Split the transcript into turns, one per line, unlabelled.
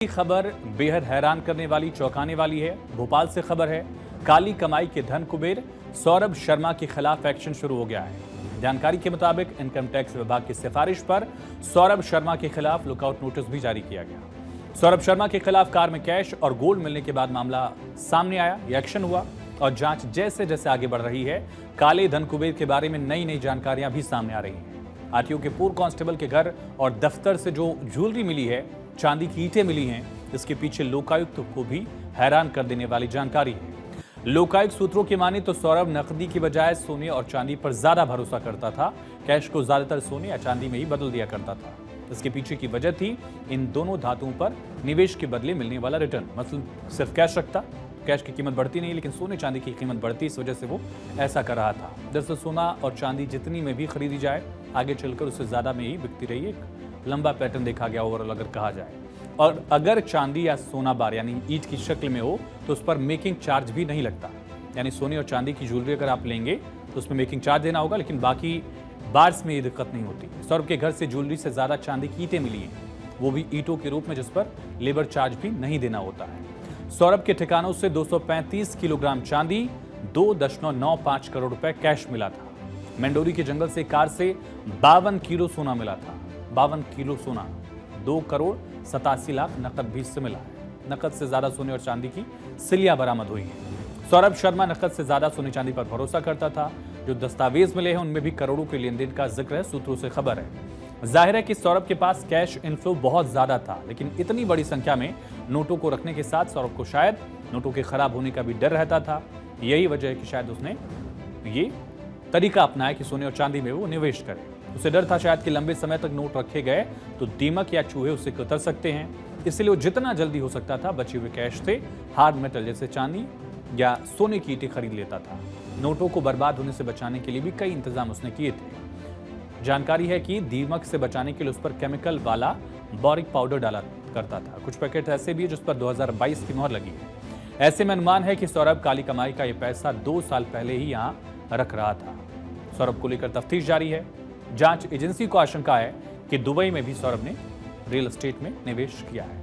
की खबर बेहद हैरान करने वाली, चौंकाने वाली है। भोपाल से खबर है। काली कमाई के धन कुबेर सौरभ शर्मा के खिलाफ एक्शन शुरू हो गया है। जानकारी के मुताबिक इनकम टैक्स विभाग की सिफारिश पर सौरभ शर्मा के खिलाफ लुकआउट नोटिस भी जारी किया गया। सौरभ शर्मा के खिलाफ कार में कैश और गोल्ड मिलने के बाद मामला सामने आया, यह एक्शन हुआ और जांच जैसे जैसे आगे बढ़ रही है, काले धन कुबेर के बारे में नई नई जानकारियां भी सामने आ रही हैं। आरटीओ के पूर्व कांस्टेबल के घर और दफ्तर से जो ज्वेलरी मिली है, चांदी की ईंटें मिली हैं, इसके पीछे लोकायुक्त को भी हैरान कर देने वाली जानकारी है। लोकायुक्त सूत्रों की माने तो सौरभ नकदी की बजाय सोने और चांदी पर ज्यादा भरोसा करता था। कैश को ज्यादातर सोने या चांदी में ही बदल दिया करता था। इसके पीछे की वजह थी इन दोनों धातुओं पर निवेश के बदले मिलने वाला रिटर्न। मतलब सिर्फ कैश रखता, कैश की कीमत बढ़ती नहीं, लेकिन सोने चांदी की कीमत बढ़ती, इस वजह से वो ऐसा कर रहा था। दरअसल सोना और चांदी जितनी में भी खरीदी जाए, आगे चलकर उससे ज्यादा में ही बिकती रही। एक लंबा पैटर्न देखा गया ओवरऑल अगर कहा जाए। और अगर चांदी या सोना बार यानी ईंट की शक्ल में हो तो उस पर मेकिंग चार्ज भी नहीं लगता। यानी सोने और चांदी की ज्वेलरी अगर आप लेंगे तो उसमें मेकिंग चार्ज देना होगा, लेकिन बाकी बार्स में ये दिक्कत नहीं होती। सौरभ के घर से ज्वेलरी से ज्यादा चांदी की ईंटें मिली हैं, वो भी ईंटों के रूप में, जिस पर लेबर चार्ज भी नहीं देना होता है। सौरभ के ठिकानों से 235 किलोग्राम चांदी, 2.95 करोड़ रुपए कैश मिला था। मंडोरी के जंगल से कार से 52 किलो सोना मिला था। 52 किलो सोना, 2,87,00,000 नकद भी इससे मिला है। नकद से ज्यादा सोने और चांदी की सिलियां बरामद हुई हैं। सौरभ शर्मा नकद से ज्यादा सोने चांदी पर भरोसा करता था। जो दस्तावेज मिले हैं उनमें भी करोड़ों के लेन देन का जिक्र है, सूत्रों से खबर है। जाहिर है कि सौरभ के पास कैश इनफ्लो बहुत ज्यादा था, लेकिन इतनी बड़ी संख्या में नोटों को रखने के साथ सौरभ को शायद नोटों के खराब होने का भी डर रहता था। यही वजह है कि शायद उसने ये तरीका अपनाया कि सोने और चांदी में वो निवेश करे। उसे डर था शायद कि लंबे समय तक नोट रखे गए तो दीमक या चूहे उससे कुतर सकते हैं, इसलिए वो जितना जल्दी हो सकता था बचे हुए कैश से हार्ड मेटल जैसे चांदी या सोने की ईंटें खरीद लेता था। नोटों को बर्बाद होने से बचाने के लिए भी कई इंतजाम उसने किए थे। जानकारी है कि दीमक से बचाने के लिए उस पर केमिकल वाला बोरिक पाउडर डाला करता था। कुछ पैकेट ऐसे भी है जिस पर 2022 की मोहर लगी है। ऐसे में अनुमान है कि सौरभ काली कमाई का यह पैसा 2 साल पहले ही यहाँ रख रहा था। सौरभ को लेकर तफ्तीश जारी है। जांच एजेंसी को आशंका है कि दुबई में भी सौरभ ने रियल एस्टेट में निवेश किया है।